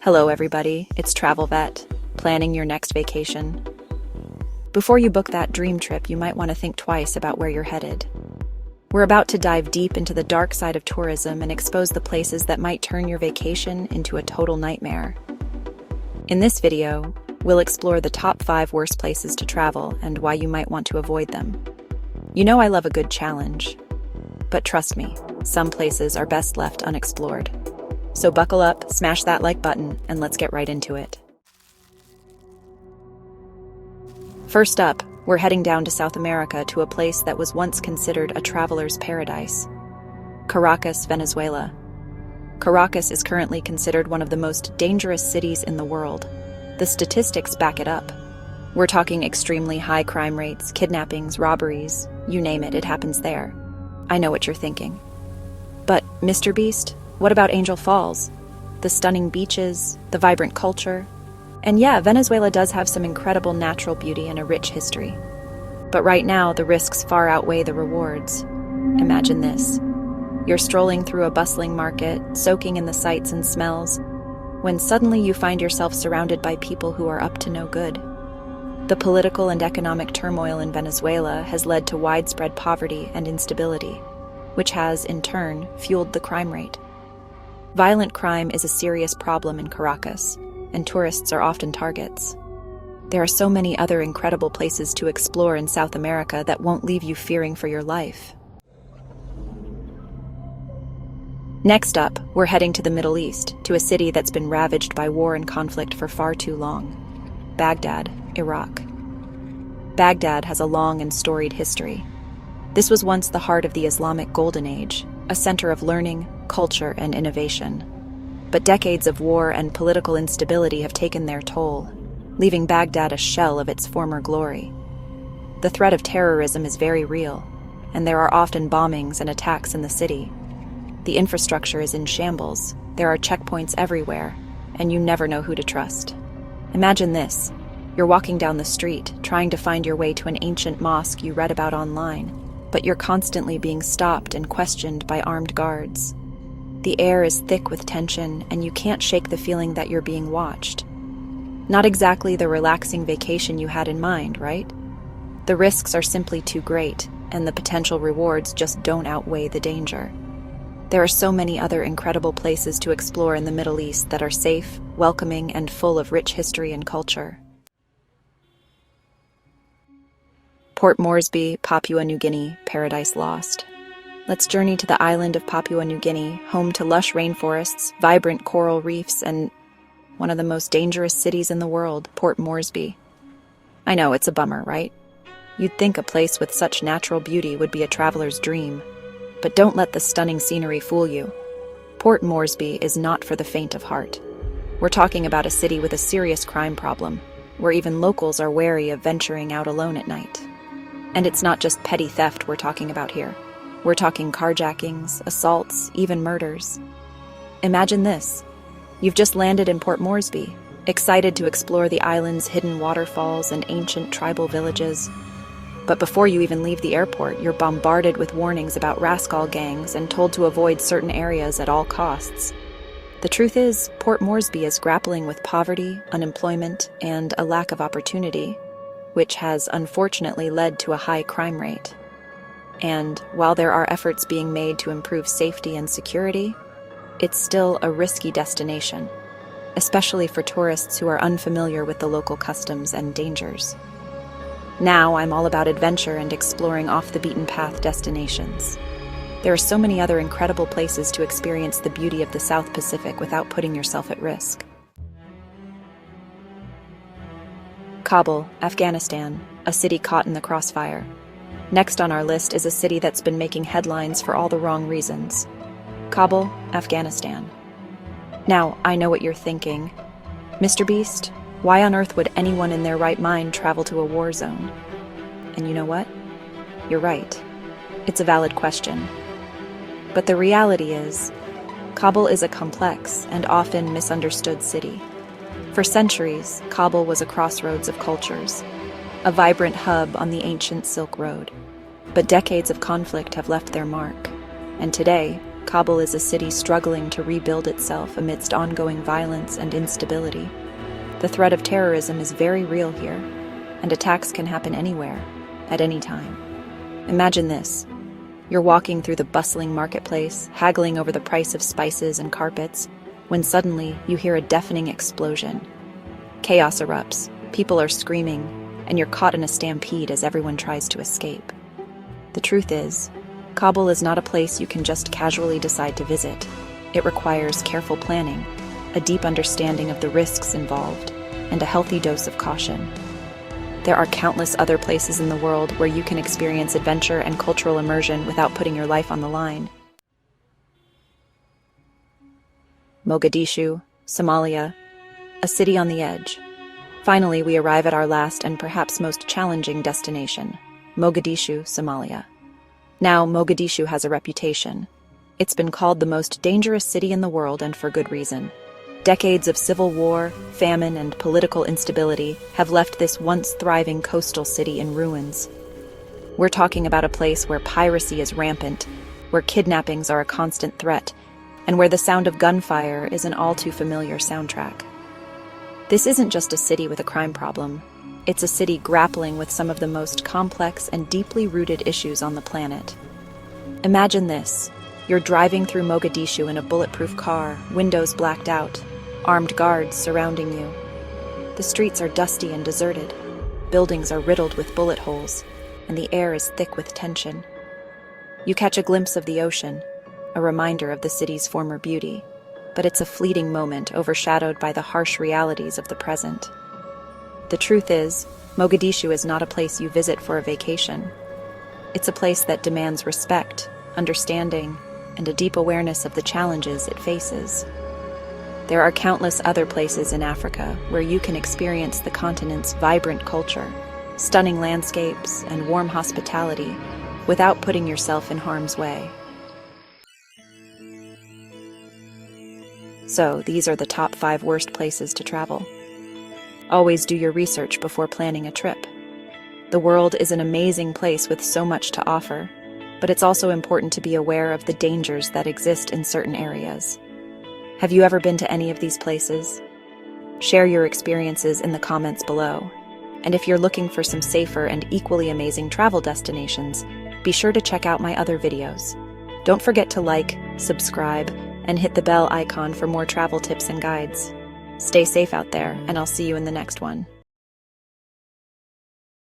Hello everybody, it's Travel Vet, planning your next vacation. Before you book that dream trip, you might want to think twice about where you're headed. We're about to dive deep into the dark side of tourism and expose the places that might turn your vacation into a total nightmare. In this video, we'll explore the top 5 worst places to travel and why you might want to avoid them. You know I love a good challenge, but trust me, some places are best left unexplored. So buckle up, smash that like button, and let's get right into it. First up, we're heading down to South America to a place that was once considered a traveler's paradise. Caracas, Venezuela. Caracas is currently considered one of the most dangerous cities in the world. The statistics back it up. We're talking extremely high crime rates, kidnappings, robberies, you name it, it happens there. I know what you're thinking. But, Mr. Beast, what about Angel Falls? The stunning beaches, the vibrant culture. And yeah, Venezuela does have some incredible natural beauty and a rich history. But right now, the risks far outweigh the rewards. Imagine this. You're strolling through a bustling market, soaking in the sights and smells, when suddenly you find yourself surrounded by people who are up to no good. The political and economic turmoil in Venezuela has led to widespread poverty and instability, which has, in turn, fueled the crime rate. Violent crime is a serious problem in Caracas, and tourists are often targets. There are so many other incredible places to explore in South America that won't leave you fearing for your life. Next up, we're heading to the Middle East, to a city that's been ravaged by war and conflict for far too long. Baghdad, Iraq. Baghdad has a long and storied history. This was once the heart of the Islamic Golden Age, a center of learning, culture, and innovation. But decades of war and political instability have taken their toll, leaving Baghdad a shell of its former glory. The threat of terrorism is very real, and there are often bombings and attacks in the city. The infrastructure is in shambles, there are checkpoints everywhere, and you never know who to trust. Imagine this. You're walking down the street, trying to find your way to an ancient mosque you read about online, but you're constantly being stopped and questioned by armed guards. The air is thick with tension, and you can't shake the feeling that you're being watched. Not exactly the relaxing vacation you had in mind, right? The risks are simply too great, and the potential rewards just don't outweigh the danger. There are so many other incredible places to explore in the Middle East that are safe, welcoming, and full of rich history and culture. Port Moresby, Papua New Guinea, Paradise Lost. Let's journey to the island of Papua New Guinea, home to lush rainforests, vibrant coral reefs, and one of the most dangerous cities in the world, Port Moresby. I know, it's a bummer, right? You'd think a place with such natural beauty would be a traveler's dream. But don't let the stunning scenery fool you. Port Moresby is not for the faint of heart. We're talking about a city with a serious crime problem, where even locals are wary of venturing out alone at night. And it's not just petty theft we're talking about here. We're talking carjackings, assaults, even murders. Imagine this. You've just landed in Port Moresby, excited to explore the island's hidden waterfalls and ancient tribal villages. But before you even leave the airport, you're bombarded with warnings about rascal gangs and told to avoid certain areas at all costs. The truth is, Port Moresby is grappling with poverty, unemployment, and a lack of opportunity, which has unfortunately led to a high crime rate. And while there are efforts being made to improve safety and security, it's still a risky destination, especially for tourists who are unfamiliar with the local customs and dangers. Now I'm all about adventure and exploring off-the-beaten-path destinations. There are so many other incredible places to experience the beauty of the South Pacific without putting yourself at risk. Kabul, Afghanistan, a city caught in the crossfire. Next on our list is a city that's been making headlines for all the wrong reasons. Kabul, Afghanistan. Now, I know what you're thinking. Mr. Beast, why on earth would anyone in their right mind travel to a war zone? And you know what? You're right. It's a valid question. But the reality is, Kabul is a complex and often misunderstood city. For centuries, Kabul was a crossroads of cultures, a vibrant hub on the ancient Silk Road. But decades of conflict have left their mark, and today, Kabul is a city struggling to rebuild itself amidst ongoing violence and instability. The threat of terrorism is very real here, and attacks can happen anywhere, at any time. Imagine this. You're walking through the bustling marketplace, haggling over the price of spices and carpets, when suddenly you hear a deafening explosion. Chaos erupts, people are screaming, and you're caught in a stampede as everyone tries to escape. The truth is, Kabul is not a place you can just casually decide to visit. It requires careful planning, a deep understanding of the risks involved, and a healthy dose of caution. There are countless other places in the world where you can experience adventure and cultural immersion without putting your life on the line. Mogadishu, Somalia, a city on the edge. Finally, we arrive at our last and perhaps most challenging destination, Mogadishu, Somalia. Now, Mogadishu has a reputation. It's been called the most dangerous city in the world, and for good reason. Decades of civil war, famine, and political instability have left this once thriving coastal city in ruins. We're talking about a place where piracy is rampant, where kidnappings are a constant threat, and where the sound of gunfire is an all-too-familiar soundtrack. This isn't just a city with a crime problem. It's a city grappling with some of the most complex and deeply rooted issues on the planet. Imagine this. You're driving through Mogadishu in a bulletproof car, windows blacked out, armed guards surrounding you. The streets are dusty and deserted. Buildings are riddled with bullet holes, and the air is thick with tension. You catch a glimpse of the ocean, a reminder of the city's former beauty, but it's a fleeting moment overshadowed by the harsh realities of the present. The truth is, Mogadishu is not a place you visit for a vacation. It's a place that demands respect, understanding, and a deep awareness of the challenges it faces. There are countless other places in Africa where you can experience the continent's vibrant culture, stunning landscapes, and warm hospitality without putting yourself in harm's way. So, these are the top 5 worst places to travel. Always do your research before planning a trip. The world is an amazing place with so much to offer, but it's also important to be aware of the dangers that exist in certain areas. Have you ever been to any of these places? Share your experiences in the comments below. And if you're looking for some safer and equally amazing travel destinations, be sure to check out my other videos. Don't forget to like, subscribe, and hit the bell icon for more travel tips and guides. Stay safe out there, and I'll see you in the next one.